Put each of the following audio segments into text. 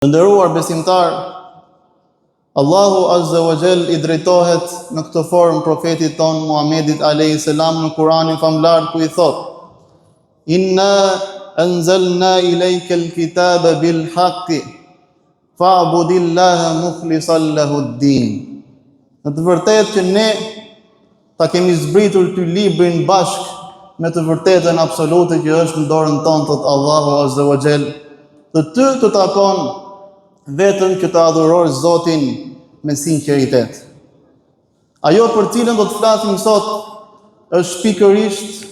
Të nderuar besimtar, Allahu Azza wa Jall I drejtohet në këtë formë profetit ton Muhamedit alayhis salam në Kur'anin famlar ku I thot: Inna anzalna ilayka al-kitaba bil haqqi fa'budillaha mukhlishan lahu ad-din. Në të vërtetë që ne ta kemi zbritur ky librin bashk me të vërtetën absolute që është në dorën tonë, thot Allahu Azza wa Jall. Të takon vetëm që të adhurosh Zotin me sinqeritet. Ajo për cilën do të flasim sot është pikërisht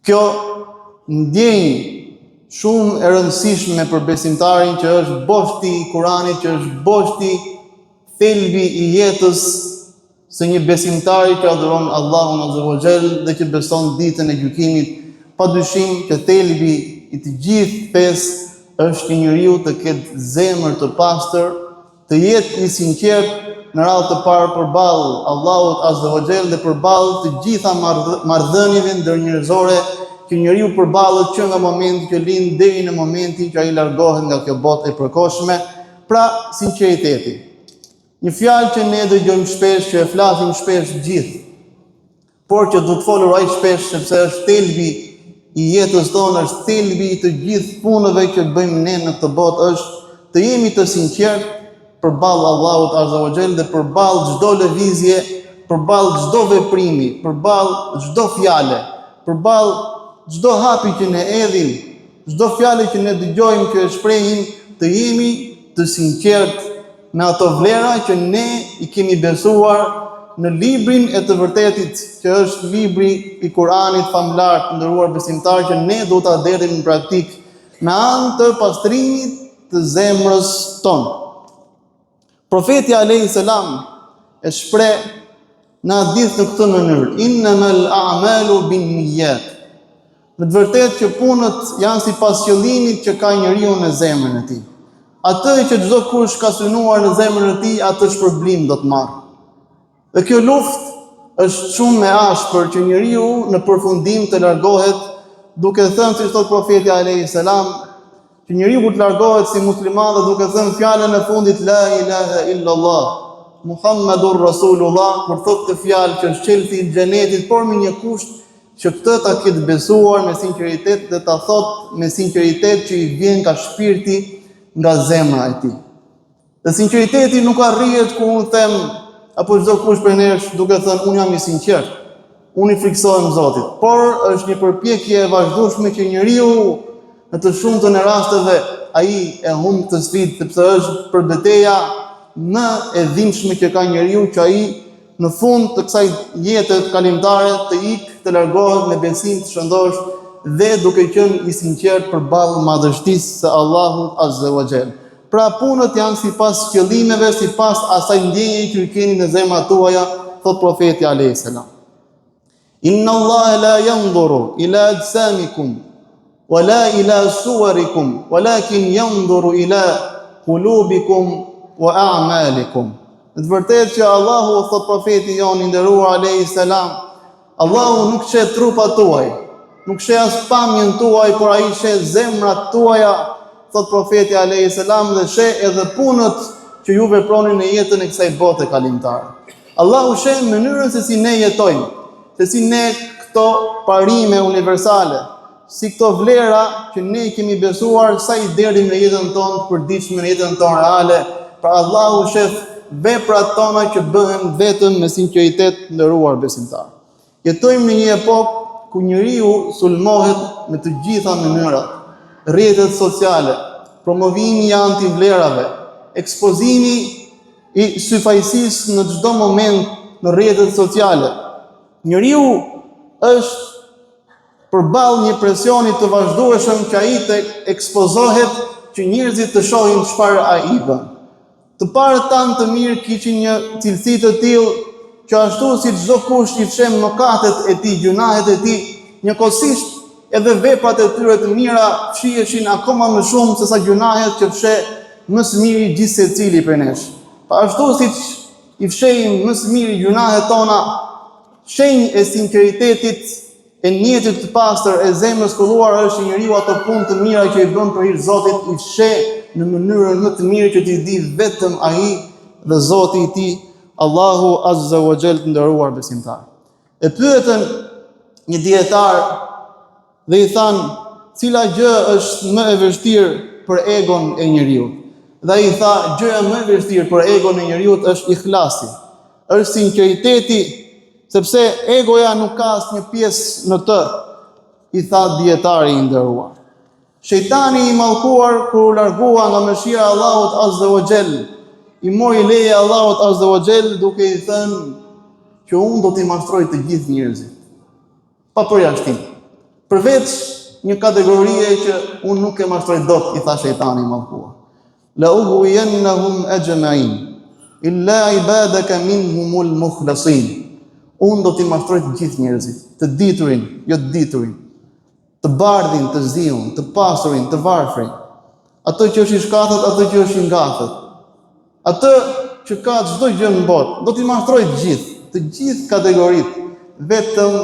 kjo ndjenjë shumë e rëndësishme për besimtarin, që është boshti I Kuranit, që është boshti thelbi I jetës së një besimtari që adhuron Allahun Azza wa Jall dhe që beson ditën e gjykimit. Padyshim që thelbi I të gjithë fesë është që njeriu të ketë zemër të pastër, të jetë I sinqert në radhë të parë përballë Allahut Azza wa Jall dhe përballë të gjitha marrëdhënieve ndërnjerëzore që njeriu përballet që nga momenti që lind deri në momentin që ai largohet nga kjo botë e përkohshme. Pra, sinqeriteti. Një fjalë që ne dëgjojmë shpesh, që e flasim shpesh gjithë, por që do të folur ai shpesh sepse është thelbi I jetës tonë, është thelbi I të gjithë punëve që bëjmë ne në këtë botë, është të jemi të sinqert përballë Allahut Azza wa Jall dhe përballë çdo lëvizje, përballë çdo veprimi, përballë çdo fjale, përballë çdo hapi që ne edhim, çdo fjalë që ne dëgjojmë, që e shprehim, të jemi të sinqert me ato vlera që ne I kemi besuar në librin e të vërtetit, që është libri I Kuranit famlar, të nderuar besimtar, që ne do ta derrim në praktik me anë të pastrimit të zemrës tonë. Profeti alayhis salam e shpreh në hadith në këtë mënyrë: Innamal a'malu binniyat. Në të vërtetë që punët janë sipas qëllimit që ka njeriu në zemrën e tij. Atë që çdo kush ka synuar në zemrën e tij, atë shpërblim do të marrë. Dhe kjo luftë është shumë me ashpër që njeriu në përfundim të largohet, duke thënë, si thot profeti alayhis salam, që njeriu të largohet si musliman dhe duke thënë fjalën e fundit la ilaha illallah Muhammadur Rasulullah, kur thot të fjalë që është çelësi I xhenetit, por me një kusht, që këtë ta ketë besuar me sinqeritet dhe ta thot me sinqeritet që I vjen nga shpirti, nga zemra e tij. Dhe sinqeriteti nuk arrihet kur unë them apo çdo kush për nesh duke thënë unë jam I sinqert, unë I friksohem Zotit, por është një përpjekje e vazhdueshme që njeriu në të shumtën e rasteve ai e humb të sfidë, sepse është përbeteja më e dhimbshme që ka njeriu, që ai në fund të kësaj jete kalimtare të ikë, të largohet me besim të shëndosh dhe duke qenë I sinqert përballë madhështisë së Allahut Azza wa Jall. Pra punët janë sipas qëllimeve, sipas asaj ndjenje që keni në zemrat tuaja, thot profeti alayhis salam. Inna Allah la yanzuru ila ajsamikum wala ila suwarikum walakin yanzuru ila qulubikum wa a'malikum. Në të vërtetë që Allahu, thot profeti jon I nderuar alayhis salam, Allahu nuk sheh trupat tuaj, nuk sheh as pamjen tuaj, por ai sheh zemrat tuaja, thot profeti alayhis salam, dhe sheh edhe punët që ju veproni në jetën e kësaj bote kalimtare. Allahu sheh mënyrën se si ne jetojmë, se si ne këto parime universale, si këto vlera që ne kemi besuar, sa I derrim në jetën tonë të përditshme, në jetën tonë reale. Pra Allahu sheh veprat tona që bëhen vetëm me sinqeritet, nderuar besimtar. Jetojmë në një epokë ku njeriu sulmohet me të gjitha mënyrat. Rrjetet sociale, promovimi I antivlerave, ekspozimi I syfajsisë në çdo moment në rrjetet sociale. Njeriu është përballë një presioni të vazhdueshëm që ai të ekspozohet, që njerëzit të shohin çfarë ai bën. Të parët tanë të mirë kishin një cilësi të tillë që ashtu si çdo kush I fshem mëkatet e tij, gjunahet e tij, njëkohësisht edhe veprat e tyre të mira fshiheshin akoma më shumë se sa gjunahet që fsheh më së miri gjithë secili prej nesh. Pa ashtu siç I fshehim më së miri gjunahet tona, shenjë e sinqeritetit, e njetit të pastër, e zemrës kulluar është njeriu ato punë të mira që I bën për hir të Zotit, I fsheh në mënyrën më të mirë që t'i di vetëm ai dhe Zoti i tij, Allahu Azza wa Jall, të nderuar besimtar. E pyetën një dietar dhe i than, cila gjë është më e vështirë për egon e njeriu? Dhe ai tha, gjëja më e vështirë për egon e njeriu është ikhlasi, është sinqeriteti, sepse egoja nuk ka asnjë pjesë në të, i tha dietari i nderuar. Shejtani i mallkuar kur u largua nga mëshira e Allahut Azza wa Jall, i mori leje Allahut Azza wa Jall duke i thënë që unë do t'i mashtroj të gjithë njerëzit, pa përjashtim, përveç një kategorie që unë nuk e mashtroj dot, i tha shejtani i mallkuar. La ughwiyannahum ajma'in illa ibadaka minhumul mukhlasin. Unë do t'i mashtroj të gjithë njerëzit, të diturin, jo të diturin, të bardhin, të ziun, të pasurin, të varfrin, atë që është i shkatët, atë që është i ngatët, atë që ka çdo gjë në botë, do t'i mashtroj të gjithë kategoritë, vetëm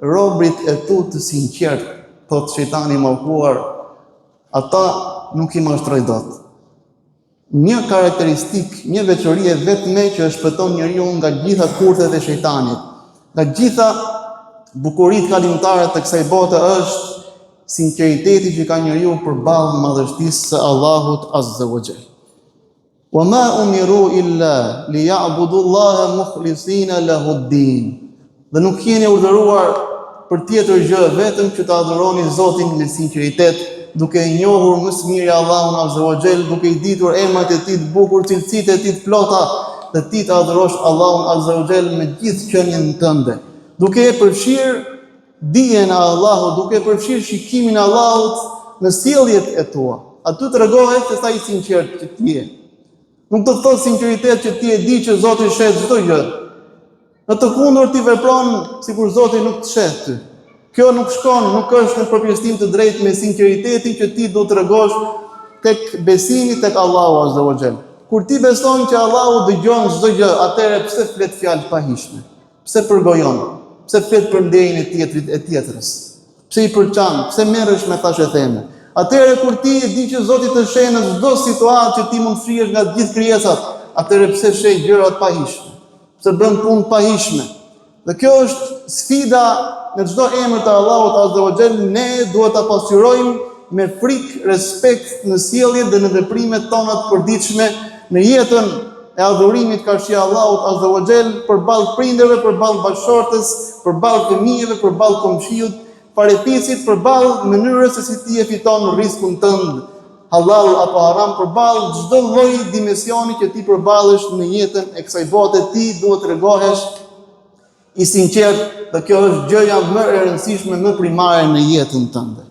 robrit e tu të sinqert, thot shejtani i mallkuar, ata nuk i mashtroj dot. Një karakteristik, një veçori e vetme që e shpëton njeriu nga gjitha kurthet e shejtanit, nga gjitha bukuritë kalimtare të kësaj bote, është sinqeriteti që ka njeriu përballë madhështisë së Allahut Azza wa Jall. Wa ma umiru illa liya'budu Allaha mukhlisina lahu ad-din. Dhe nuk jeni urdhëruar për tjetër gjë vetëm që të adhuroni Zotin me sinqeritet, duke i njohur më së miri Allahun Azza wa Jall, duke i ditur emrat e tij të bukur, cilësitë e tij të plota, dhe ti të adhurosh Allahun Azza wa Jall me gjithë qenien tënde, duke e përfshirë dijen e Allahut, duke e përfshirë shikimin e Allahut në sjelljet e tua. Aty tregohet se sa i sinqert që ti je. Nuk do të thotë sinqeritet që ti e di që Zoti shet çdo gjë. Në të kundërt ti vepron sikur Zoti nuk të shet ty. Kjo nuk shkon, nuk është në përpjestim të drejtë me sinqeritetin që ti do të tregosh tek besimi tek Allahu Azza wa Jall. Kur ti beson që Allahu dëgjon çdo gjë, atëherë pse flet fjalë pahishme? Pse përgojon? Pse flet për nderin e tjetrit e tjetrës? Pse i përçan? Pse merresh me thashë theme? Atëherë kur ti e di që Zoti të sheh në çdo situatë që ti mund të frihesh nga të gjithë krijesat, atëherë pse sheh gjëra të pahishme? Pse bën punë pahishme? Dhe kjo është sfida në çdo emër të Allahut Azza wa Jall. Ne duhet ta pasqyrojmë me frikë, respekt në sjelljet dhe në veprimet tona të përditshme, në jetën e adhurimit karshi Allahut Azza wa Jall, përballë prindërve, përballë bashkëshortës, përballë fëmijëve, përballë komshiut, paretisit, përballë mënyrës se si ti e fiton riskun tënd, halal apo haram, përballë çdo lloj dimensioni që ti përballesh në jetën e kësaj bote, ti duhet të tregohesh i sinqert, dhe kjo është gjëja më e rëndësishme, më primare në jetën tënde.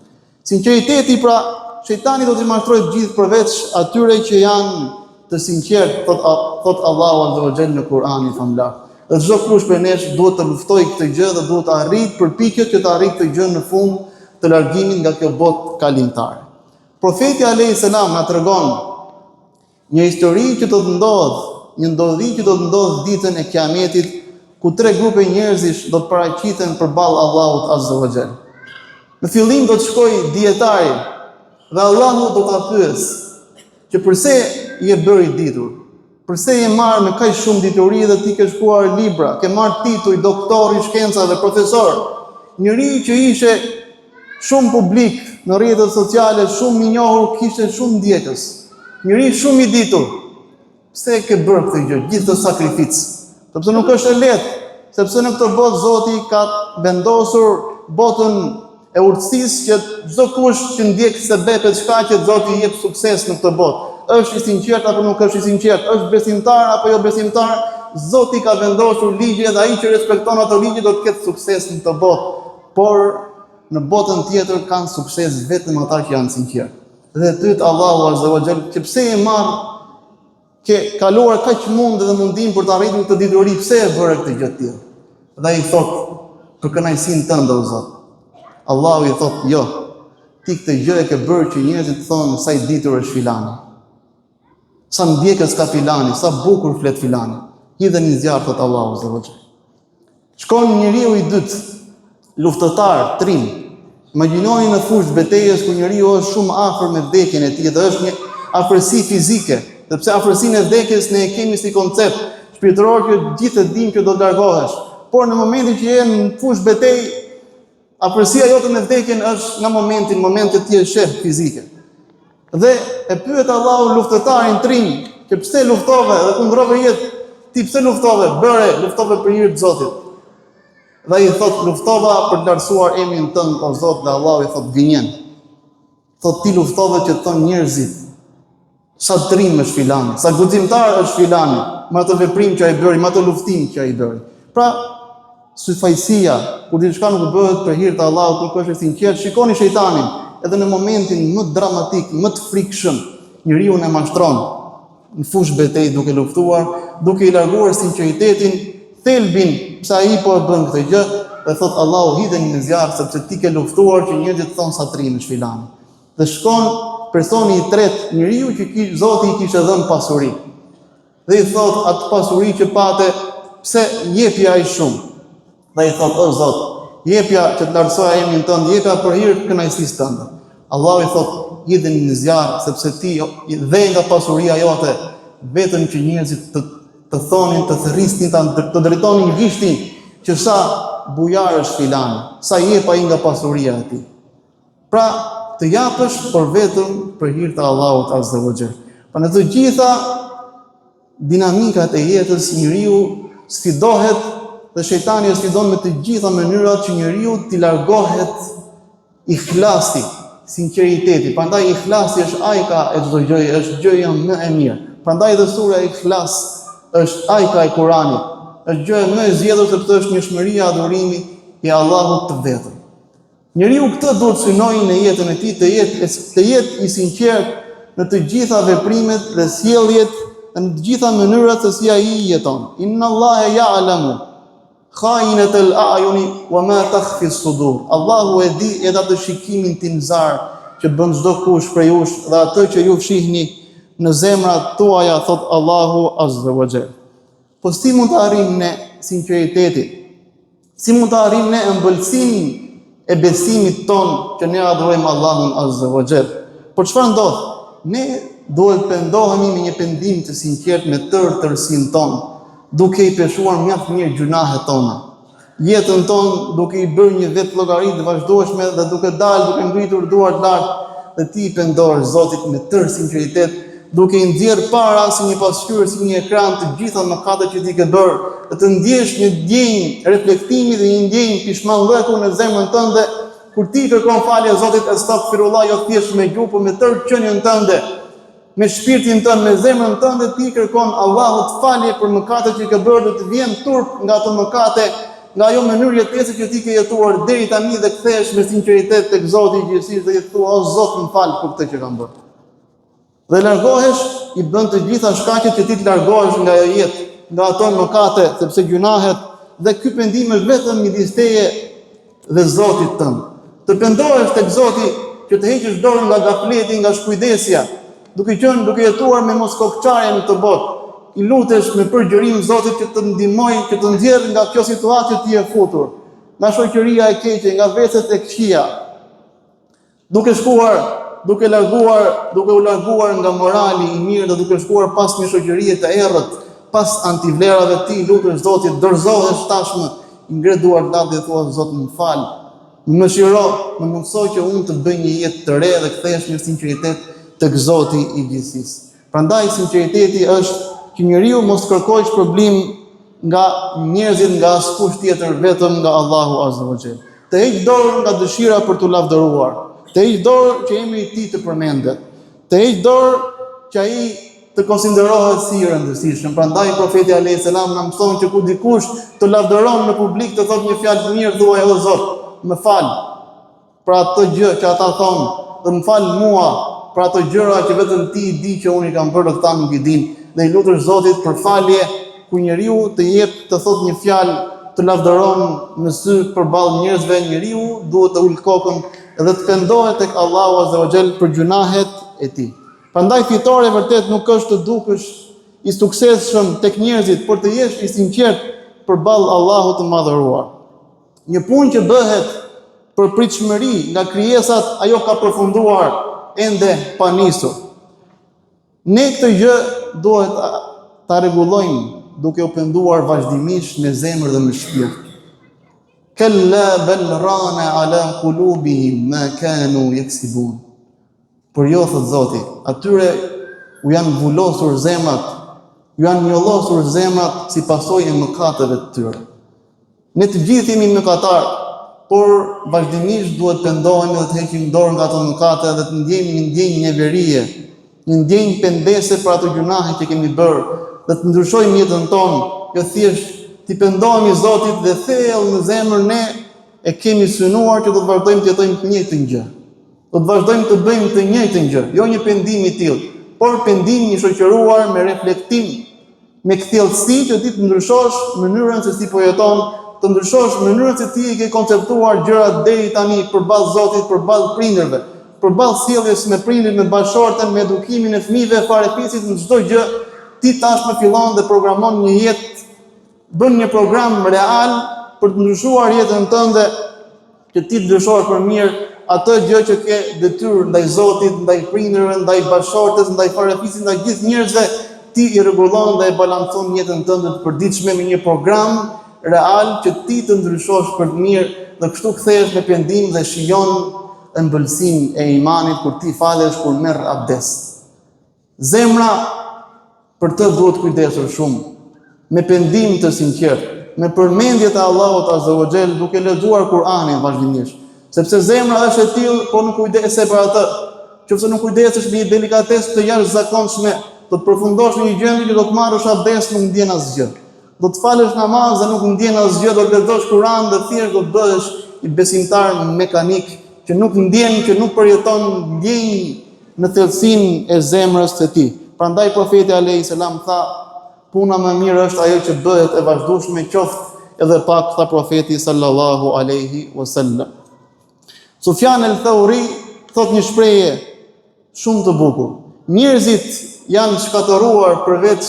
Sinqeriteti, pra, shejtani do t'i mashtrojë të gjithë përveç atyre që janë të sinqert, thot Allahu Azza wa Jall në Kur'anin famlar. Dhe çdo kush prej nesh duhet të luftojë këtë gjë dhe duhet të arrijë përpikjet që të arrijë këtë gjë në fund të largimit nga kjo botë kalimtare. Profeti alayhis salam na tregon një histori që do të ndodhë, një ndodhi që do të ndodhë ditën e Kiametit, ku 3 grupe njerëzish do të paraqiten përballë Allahut Azza wa Jall. Në fillim do të shkojë dietari dhe Allahu do ta pyesë që pse i e bëri ditur, pse je marrë me kaq shumë dituri dhe ti ke shkruar libra, ke marrë titull doktor i shkencave, profesor, njëri që ishe shumë publik në rrjetet sociale, shumë i njohur, kishte shumë ndjekës, njëri shumë i ditur. Pse ke bërë këtë gjë, gjithë të sakrificë? Sepse nuk është e lehtë, sepse në këtë botë Zoti ka vendosur botën e urtësisë që çdo kush që ndjek sebepet shkaqet, Zoti i jep sukses në këtë botë. Është i sinqert apo nuk është i sinqert, është besimtar apo jo besimtar, Zoti ka vendosur ligje dhe ai që respekton ato ligje do të ketë sukses në këtë botë. Por në botën tjetër kanë sukses vetëm ata që janë sinqert. Dhe tyt Allahu Azza wa Jall, që pse e marr, ke kaluar kaq mundë dhe mundim për të arritur këtë dituri, pse e bëre këtë gjë të tillë? Dhe ai thotë, për kënaqësinë tënde o Zot. Allahu i thotë, jo, ti këtë gjë e ke bërë që njerëzit thonë sa i ditur është filani. Sa ndjekës ka filani, sa bukur flet filani. Hidhe një zjarr, thot Allahu Azza wa Jall. Shkon njeriu i dytë, luftëtar, trim. Imagjinoni në fushë betejës ku njeriu është shumë afër me vdekjen e tij dhe është një afërsi fizike, sepse afërsinë e vdekjes ne e kemi si koncept shpirtëror që gjithë e dim që do të largohesh. Por në momentin që je në fushë betejë, afërsia jote me vdekjen është nga momenti ti je shef fizike. Dhe e pyet Allahu luftëtarin trim, që pse luftove dhe kundrove jetë, ti pse luftove? Luftove për hir të Zotit. Dhe i thot luftova për të lartësuar emrin tënd o Zot, dhe Allahu i thot gënjen. Thot ti luftove që thon njerëzit sa trim është filani, sa guximtar është filani, me atë veprim që ai bëri, me atë luftim që ai bëri. Pra, syfajësia, kur diçka nuk bëhet për hir të Allahut, nuk është e sinqertë, shikoni shejtanin, edhe në momentin më dramatik, më të frikshëm, njeriu e mashtron në fushë betejë duke luftuar, duke i larguar sinqeritetin, thelbin pse ai po e bën këtë gjë, dhe thot Allahu hidheni në zjarr sepse ti ke luftuar që njerëzit thon sa trim është filani. Dhe shkon personi i tretë, njeriu që Zoti i kishte dhënë pasuri. Dhe i thot atë pasuri që pate, pse jepja ai shumë? Dhe i thot, o Zot, jepja që të lartësoja emrin tënd, jepja për hir të kënaqësisë tënde. Allahu i thot, hidheni në zjarr sepse ti dhe nga pasuria jote, vetëm që njerëzit të thonin, të thërrisnin, të drejtonin gishtin që sa bujar është filani, sa jep ai nga pasuria e tij. Pra, të japësh por vetëm për hir të Allahut Azza wa Jall. Pa në të gjitha dinamikat e jetës njeriu sfidohet dhe shejtani e sfidon me të gjitha mënyrat që njeriu t'i largohet ikhlasi, sinqeriteti. Prandaj ikhlasi është ajka e çdo gjëje, është gjëja më e mirë. Prandaj dhe sura Ikhlas është ajka e Kuranit. Është gjëja më e zgjedhur sepse është njohshmëria e adhurimit i Allahut të vetëm. Njeriu këtë duhet synojë në jetën e tij, të jetë i sinqert në të gjitha veprimet dhe sjelljet, në të gjitha mënyrat se si ai jeton. Inna Allaha ya'lamu kha'inatal a'yuni wa ma takhfi as-sudur. Allahu e di edhe atë shikimin timzar që bën çdo kush prej jush dhe atë që ju fshihni në zemrat tuaja, thot Allahu Azza wa Jall. Po si mund të arrijmë ne sinqeritetin? Si mund të arrijmë ne ëmbëlsinë e besimit ton që ne adhurojmë Allahun Azza wa Jall? Por çfarë ndodh? Ne duhet pendohemi me një pendim të sinqert me tërësinë tonë, duke i peshuar mjaft mirë gjunahet tona. Jetën tonë duke i bërë një vetë llogaritë të vazhdueshme dhe duke dalë, duke ngritur duart lart, dhe ti i pendohesh Zotit me tërë sinqeritet, duke i nxjerr para si një pasqyrë, si një ekran të gjitha mëkatet që ti ke bërë, dhe të ndjesh një ndjenjë reflektimi dhe një ndjenjë pishmallëku në zemrën tënde, kur ti kërkon falje Zotit astaghfirullah, jo thjesht me gjuhë, por me tërë qenien tënde, me shpirtin tënd, me zemrën tënde, ti kërkon Allahut falje për mëkatet që ke bërë, dhe të vjen turp nga ato mëkate, nga ajo mënyrë jetese që ti ke jetuar deri tani dhe kthehesh me sinqeritet tek Zoti i gjithësisë dhe i thua, o Zot, më fal për këtë që kam bërë. Dhe largohesh, i bën të gjitha shkaqet që ti të largohesh nga ajo jetë, nga ato mëkate, sepse gjunahet, dhe ky pendim është vetëm midis teje dhe Zotit tënd. Të pendohesh tek Zoti që të heqësh dorën nga gafleti, nga shkujdesja, duke jetuar me mos kokçarje në të botë. I lutesh me përgjërim Zotit që të ndihmojë, që të nxjerrë nga kjo situatë që ti je futur, nga shoqëria e keqe, nga veset e këqija, duke u larguar nga morali i mirë dhe duke shkuar pas një shoqërie të errët, pas antivlerave ti lutesh Zotit, dorëzohesh tashmë, i ngre duart lart dhe thua, Zot, më fal, më mëshiro, më mëso që unë të bëj një jetë të re dhe kthehesh me sinqeritet tek Zoti i gjithësisë. Prandaj sinqeriteti është që njeriu mos kërkojë shpërblim nga njerëzit, nga askush tjetër, vetëm nga Allahu Azza wa Jall. Të heq dorën nga dëshira për t'u lavdëruar, të heq dorë që emri i tij të përmendet, të heq dorë që ai të konsiderohet si i rëndësishëm. Prandaj profeti alayhis salam na mëson që kur dikush të lavdëron në publik, të thotë një fjalë të mirë, thuaj, o Zot, më fal për atë gjë që ata thonë, dhe më fal mua për ato gjëra që vetëm ti i di që unë i kam bërë, ata nuk i din. Dhe i lutesh Zotit për falje, ku njeriu të jep, të thotë një fjalë, të lavdëron në sy përballë njerëzve, njeriu duhet të ul kokën dhe të pendohet tek Allahu Azza wa Jall për gjunahet e tij. Prandaj fitore vërtet nuk është të dukesh i suksesshëm tek njerëzit, por të jesh i sinqert përballë Allahut të madhëruar. Një punë që bëhet për pritshmëri nga krijesat, ajo ka përfunduar ende pa nisur. Ne këtë gjë duhet ta rregullojmë duke u penduar vazhdimisht me zemër dhe me shpirt. Kalla bal rana ala qulubihim ma kanu yaksibun. Por jo, thot Zoti, atyre u janë vulosur zemrat, ju janë njollosur zemrat si pasojë e mëkateve të tyre. Ne të gjithë jemi mëkatar, por vazhdimisht duhet pendohemi dhe të heqim dorë nga ato mëkate dhe të ndjejmë një ndjenjë njeverie, një ndjenjë pendese për ato gjunahe që kemi bërë, dhe të ndryshojmë jetën tonë, jo thjesht të pendohemi Zotit dhe thellë në zemër ne e kemi synuar që do të vazhdojmë të jetojmë të njëjtën gjë. Do të vazhdojmë të bëjmë të njëjtën gjë, jo një pendim i tillë, por pendim i shoqëruar me reflektim, me kthjellësi që ti të ndryshosh mënyrën se si po jeton, të ndryshosh mënyrën se ti i ke konceptuar gjërat deri tani përballë Zotit, përballë prindërve, përballë sjelljes me prindërit, me bashortën, me edukimin e fëmijëve, farepisit në çdo gjë, ti tashmë fillon dhe programon një jetë, bën një program real për të ndryshuar jetën tënde, që ti të ndryshosh për mirë atë gjë që ke detyrë ndaj Zotit, ndaj prindërve, ndaj bashortës, ndaj farepisit, ndaj gjithë njerëzve, ti i rregullon dhe e balancon jetën tënde të përditshme me një program real që ti të ndryshosh për të mirë dhe kështu kthehesh me pendim dhe shijon ëmbëlsinë e imanit kur ti falesh, kur merr abdes. Zemra për të duhet kujdesur shumë, me pendim të sinqert, me përmendje të Allahut Azza wa Jall, duke lexuar Kur'anin vazhdimisht, sepse zemra është e tillë, po nuk kujdese për atë. Nëse nuk kujdesesh me një delikatesë të jashtëzakonshme, do të përfundosh në një gjendje që do të marrësh abdes nuk ndjen asgjë. Do të falësh namaz dhe nuk ndjen asgjë, do të lexosh Kur'an dhe thjesht do të bëhesh i besimtar mekanik që nuk ndjen, që nuk përjeton ndjenjë në thellësinë e zemrës së tij. Prandaj profeti alayhis salam tha, puna më mirë është ajo që bëhet e vazhdueshme, qoftë edhe pak, tha profeti sallallahu alaihi wasallam. Sufjan el-Thauri thot një shprehje shumë të bukur. Njerëzit janë shkatëruar përveç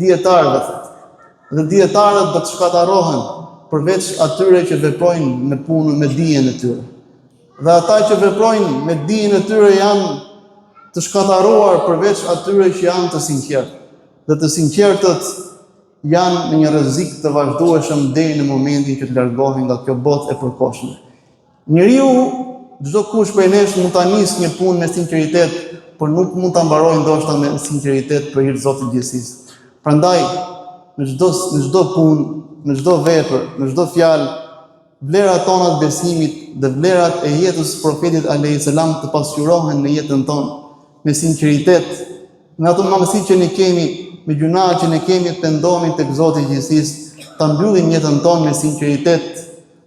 dietarëve, dhe dietarët do të shkatërohen përveç atyre që veprojnë me punën, me dijen e tyre. Dhe ata që veprojnë me dijen e tyre janë të shkatëruar përveç atyre që janë të sinqertë. Dhe të sinqertët janë në një rrezik të vazhdueshëm deri në momentin që të largohen nga kjo botë e përkohshme. Njeriu, çdo kush prej nesh mund ta nisë një punë me sinqeritet, por nuk mund ta mbarojë ndoshta me sinqeritet për hir të Zotit të gjithësisë. Prandaj, në çdo punë, në çdo vepër, në çdo fjalë, vlerat tona të besimit dhe vlerat e jetës së profetit alayhis salam të pasqyrohen në jetën tonë me sinqeritet, në ato mëdhësi që ne kemi, me gjunahet që ne kemi, të pendohemi tek Zoti i gjithësisë, ta mbyllim jetën tonë me sinqeritet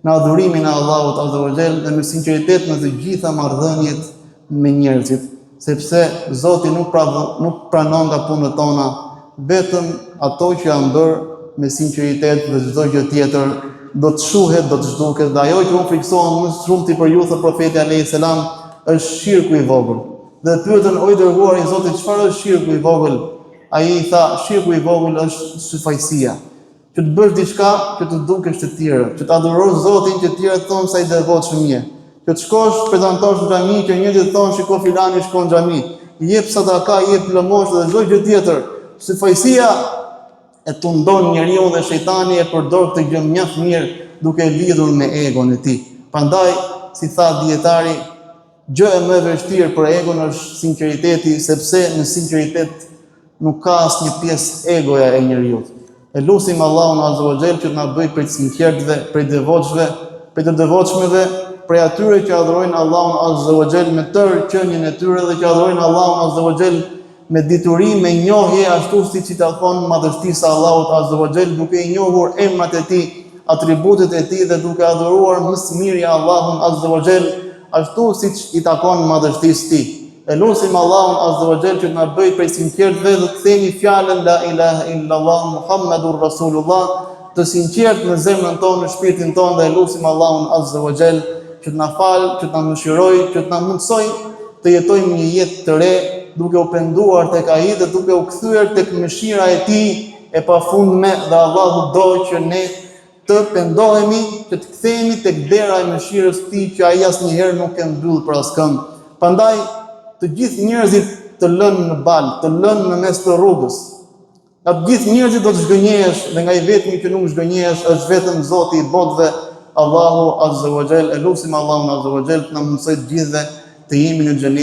në adhurimin e Allahut Azza wa Jall dhe me sinqeritet në të gjitha marrëdhëniet me njerëzit, sepse Zoti nuk pranon nga punët tona, vetëm ato që janë bërë me sinqeritet dhe çdo gjë tjetër do të shuhet, do të zhduket. Dhe ajo që unë friksohem më shumë ti për ju, thë profeti alayhis salam, është shirku i vogël. Dhe pyetën, o i dërguar i Zotit, çfarë është shirku i vogël? Ai i tha, shirku i vogël është syfajsia. Që të bësh diçka që të dukesh të tjerë, që të adhurosh Zotin që të tjerë thonë sa i devotshëm je. Që të shkosh prezantosh në xhami që njerëzit thonë shiko filani shkon në xhami, jep sadaka, jep lëmosh dhe çdo gjë tjetër. Syfajsia e tundon njeriu dhe shejtani e përdor këtë gjë mjaft mirë duke lidhur me egon e tij. Prandaj, si tha dietari, gjë e më e vështirë për egon është sinqeriteti, sepse në sinqeritet nuk ka asnjë pjesë egoja e njeriu. E lutim Allahun Azza wa Jall që të na bëjë prej të sinqertëve, prej devotshve, prej të devotshmeve, prej atyre që adhurojnë Allahun Azza wa Jall me tërë qenien e tyre dhe që adhurojnë Allahun Azza wa Jall me dituri, me njohje, ashtu siç i takon madhështisë Allahut Azza wa Jall, duke i njohur emrat e tij, atributet e tij dhe duke adhuruar më së miri Allahun Azza wa Jall, ashtu siç i takon madhështisë tij. E lutim Allahun Azza wa Jall që të na bëjë prej sinqertëve dhe të themi fjalën la ilaha illallah Muhammadur Rasulullah të sinqert në zemrën tonë, në shpirtin tonë, dhe e lutim Allahun Azza wa Jall që të na falë, që të na mëshirojë, që të na mundsoj të jetojmë një jetë të re, duke u penduar tek ai dhe duke u kthyer tek mëshira e tij e pafundme, dhe Allahu do që ne të pendohemi, që të kthehemi tek dera e mëshirës së tij që ai asnjëherë nuk e mbyll për askënd. Prandaj të gjithë njerëzit të lënë në balë, të lënë në mes të rrugës. Nga të gjithë njerëzit do të zhgënjehesh dhe nga i vetmi që nuk zhgënjehesh është vetëm Zoti i botëve, Allahu Azza wa Jall. Elusim Allahun Azza wa Jall të na mësojë të gjithëve të jemi në xhenet.